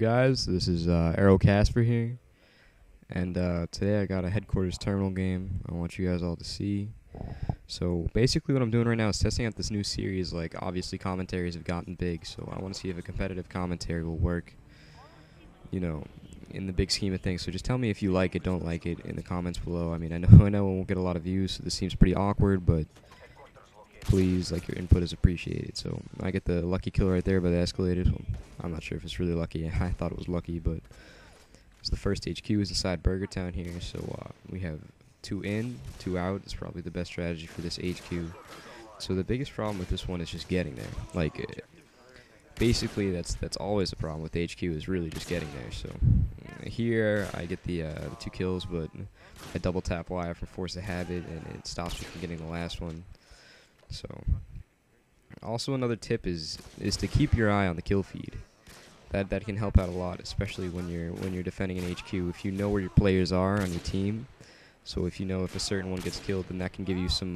guys? This is AeRo CaspeR here, and today I got a headquarters terminal game I want you guys all to see. So basically what I'm doing right now is testing out this new series. Like, obviously commentaries have gotten big, so I want to see if a competitive commentary will work, you know, in the big scheme of things. So just tell me if you like it, don't like it in the comments below. I mean, I know it won't get a lot of views, so this seems pretty awkward, but please, like, your input is appreciated. So I get the lucky kill right there by the escalated. Well, I'm not sure if it's really lucky. I thought it was lucky, but it's the first HQ is inside Burger Town here. So we have 2 in, 2 out. It's probably the best strategy for this HQ. So the biggest problem with this one is just getting there. Like, basically that's always the problem with HQ, is really just getting there. So here I get the 2 kills, but I double tap Y for force of habit, and it stops me from getting the last one. So also another tip is to keep your eye on the kill feed. That can help out a lot, especially when you're defending an HQ. If you know where your players are on your team, so if you know if a certain one gets killed, then that can give you some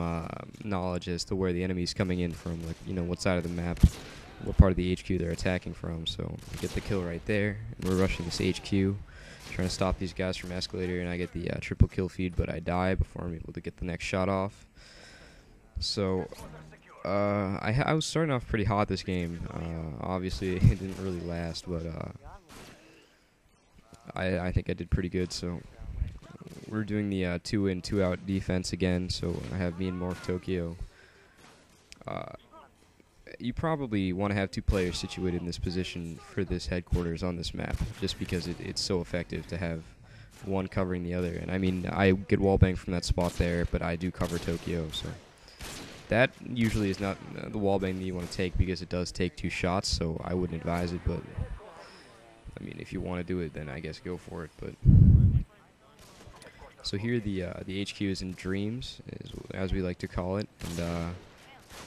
knowledge as to where the enemy's coming in from, like, you know, what side of the map, what part of the HQ they're attacking from. So I get the kill right there, and we're rushing this HQ, trying to stop these guys from escalator, and I get the triple kill feed, but I die before I'm able to get the next shot off. So I was starting off pretty hot this game. Obviously it didn't really last, but I think I did pretty good. So we're doing the 2 in, 2 out defense again. So I have me and Morph Tokyo. You probably want to have 2 players situated in this position for this headquarters on this map, just because it's so effective to have one covering the other. And I mean, I get wallbang from that spot there, but I do cover Tokyo, so that usually is not the wallbang that you want to take, because it does take 2 shots, so I wouldn't advise it. But I mean, if you want to do it, then I guess go for it. But so here the HQ is in Dreams, as we like to call it, and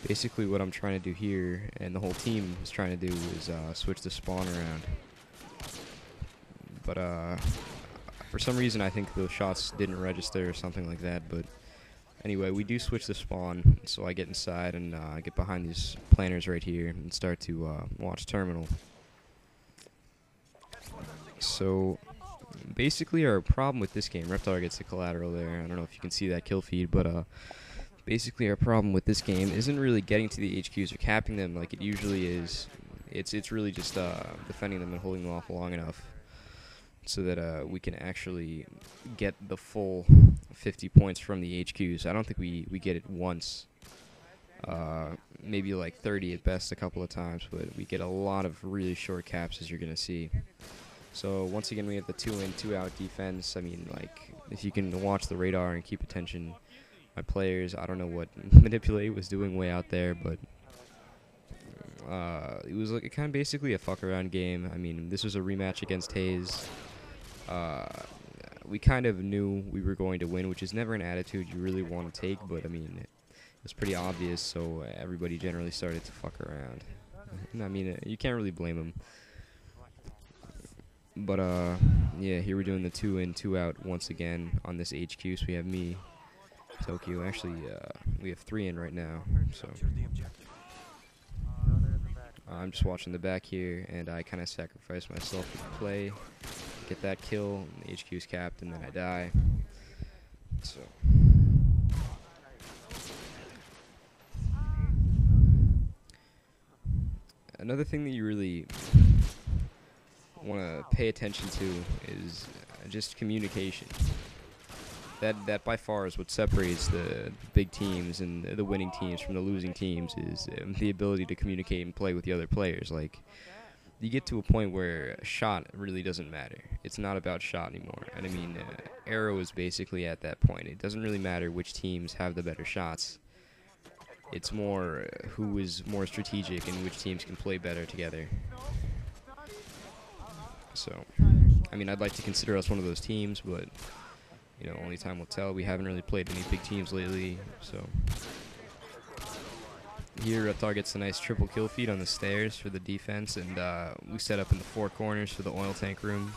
basically what I'm trying to do here, and the whole team is trying to do, is switch the spawn around. But for some reason I think those shots didn't register or something like that. But anyway, we do switch the spawn, so I get inside and I get behind these planners right here and start to watch terminal. So basically our problem with this game, Reptar gets the collateral there. I don't know if you can see that kill feed, but basically our problem with this game isn't really getting to the HQs or capping them like it usually is. It's really just defending them and holding them off long enough so that we can actually get the full 50 points from the HQs. I don't think we get it once. Maybe like 30 at best a couple of times, but we get a lot of really short caps, as you're going to see. So once again, we have the 2 in, 2 out defense. I mean, like, if you can watch the radar and keep attention, my players, I don't know what Manipulate was doing way out there, but it was like kind of basically a fuck around game. I mean, this was a rematch against HaZe. We kind of knew we were going to win, which is never an attitude you really want to take, but I mean, it was pretty obvious, so everybody generally started to fuck around. I mean, you can't really blame them. But yeah, here we're doing the 2 in, 2 out once again on this HQ. So we have me, Tokyo. Actually, we have 3 in right now. So I'm just watching the back here, and I kind of sacrifice myself to play, get that kill, and the HQ's capped, and then I die. So another thing that you really want to pay attention to is just communication. That by far is what separates the big teams and the winning teams from the losing teams, is the ability to communicate and play with the other players. Like, you get to a point where shot really doesn't matter. It's not about shot anymore. And I mean, AeRo is basically at that point. It doesn't really matter which teams have the better shots. It's more who is more strategic and which teams can play better together. So, I mean, I'd like to consider us one of those teams, but you know, only time will tell. We haven't really played any big teams lately, so. Here, Reptar gets a nice triple kill feed on the stairs for the defense, and we set up in the 4 corners for the oil tank room.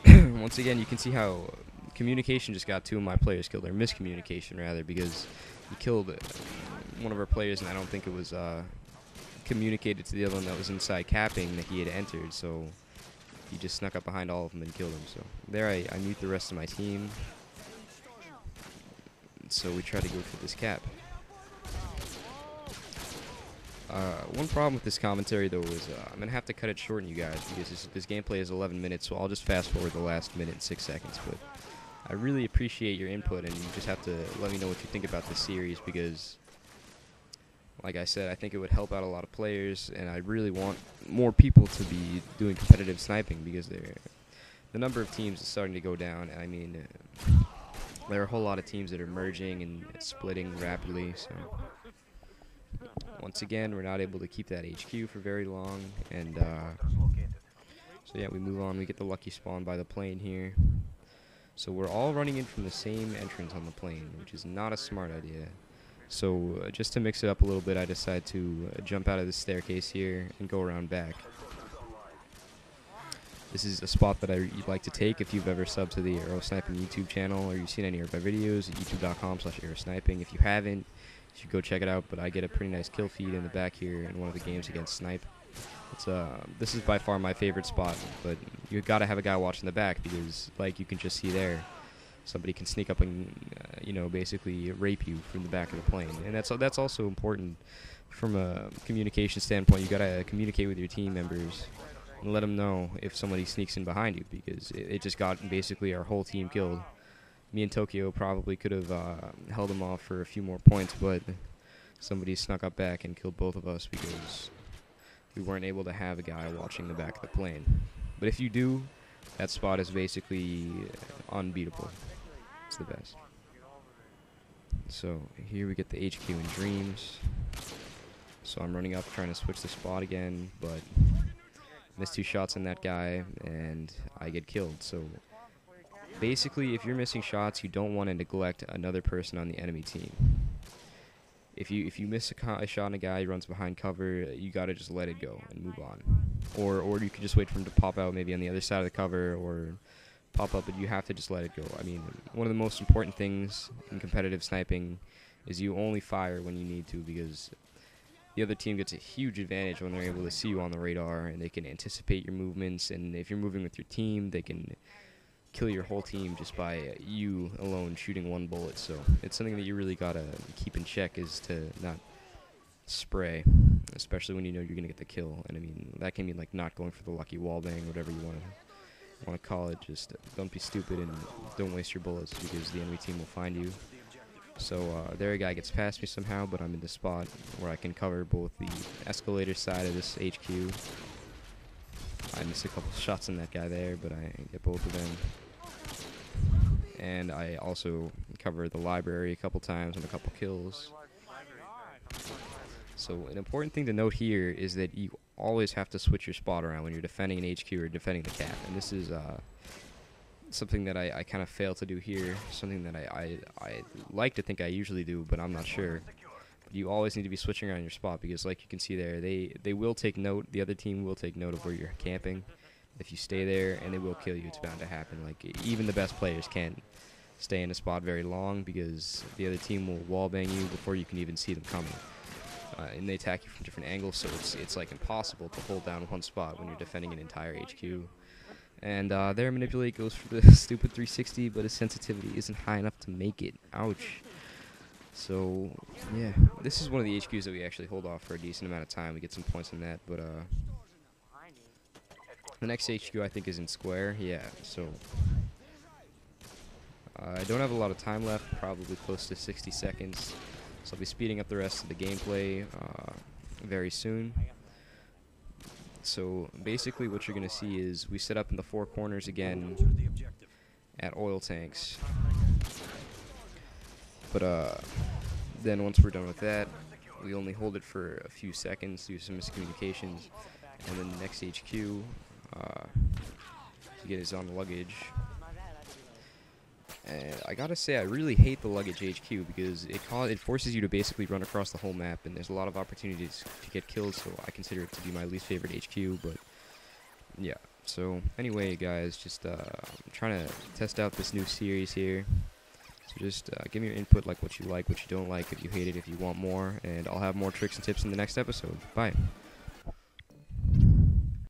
Once again, you can see how communication just got 2 of my players killed, or miscommunication rather, because he killed one of our players, and I don't think it was communicated to the other one that was inside capping that he had entered, so He just snuck up behind all of them and killed them. So there I mute the rest of my team. So we try to go for this cap. One problem with this commentary though is I'm gonna have to cut it short on you guys because this gameplay is 11 minutes, so I'll just fast forward the last minute and 6 seconds. But I really appreciate your input, and you just have to let me know what you think about this series because, like I said, I think it would help out a lot of players, and I really want more people to be doing competitive sniping because the number of teams is starting to go down. I mean, there are a whole lot of teams that are merging and splitting rapidly, so once again, we're not able to keep that HQ for very long, and so yeah, we move on. We get the lucky spawn by the plane here. So we're all running in from the same entrance on the plane, which is not a smart idea. So just to mix it up a little bit, I decide to jump out of this staircase here and go around back. This is a spot that I like to take if you've ever subbed to the AeRo Sniping YouTube channel or you've seen any of my videos at youtube.com/AeRoSniping. If you haven't, you should go check it out, but I get a pretty nice kill feed in the back here in one of the games against Snipe. This is by far my favorite spot, but you gotta have a guy watching the back because, like you can just see there, somebody can sneak up and basically rape you from the back of the plane, and that's also important from a communication standpoint. You gotta communicate with your team members and let them know if somebody sneaks in behind you because it just got basically our whole team killed. Me and Tokyo probably could have held them off for a few more points, but somebody snuck up back and killed both of us because we weren't able to have a guy watching the back of the plane. But if you do, that spot is basically unbeatable. It's the best. So here we get the HQ in Dreams. So I'm running up trying to switch the spot again, but miss 2 shots on that guy and I get killed. So basically, if you're missing shots, you don't want to neglect another person on the enemy team. If you miss a shot on a guy who runs behind cover, you gotta just let it go and move on. Or you could just wait for him to pop out maybe on the other side of the cover or pop up, but you have to just let it go. I mean, one of the most important things in competitive sniping is you only fire when you need to because the other team gets a huge advantage when they're able to see you on the radar and they can anticipate your movements, and if you're moving with your team, they can kill your whole team just by you alone shooting 1 bullet. So it's something that you really gotta keep in check, is to not spray, especially when you know you're gonna get the kill. And I mean, that can mean like not going for the lucky wallbang, whatever you want to call it. Just don't be stupid and don't waste your bullets because the enemy team will find you. So there a guy gets past me somehow, but I'm in the spot where I can cover both the escalator side of this HQ. I missed a couple shots on that guy there, but I get both of them. And I also cover the library a couple times and a couple kills. So an important thing to note here is that you always have to switch your spot around when you're defending an HQ or defending the cap. And this is something that I kind of fail to do here, something that I like to think I usually do, but I'm not sure. You always need to be switching around your spot because, like you can see there, they will take note, the other team will take note of where you're camping if you stay there, and they will kill you. It's bound to happen. Like, even the best players can't stay in a spot very long because the other team will wallbang you before you can even see them coming. And they attack you from different angles, so it's like impossible to hold down one spot when you're defending an entire HQ. And there Manipulate goes for the stupid 360, but his sensitivity isn't high enough to make it. Ouch. So, yeah, this is one of the HQs that we actually hold off for a decent amount of time. We get some points on that, but the next HQ I think is in Square. Yeah, so I don't have a lot of time left, probably close to 60 seconds. So I'll be speeding up the rest of the gameplay very soon. So basically what you're going to see is we set up in the 4 corners again at oil tanks. But then once we're done with that, we only hold it for a few seconds due to some miscommunications. And then the next HQ, to get his on luggage. And I gotta say, I really hate the luggage HQ because it forces you to basically run across the whole map, and there's a lot of opportunities to get killed, so I consider it to be my least favorite HQ, but yeah. So anyway, guys, just I'm trying to test out this new series here. So just give me your input, like what you don't like, if you hate it, if you want more, and I'll have more tricks and tips in the next episode. Bye.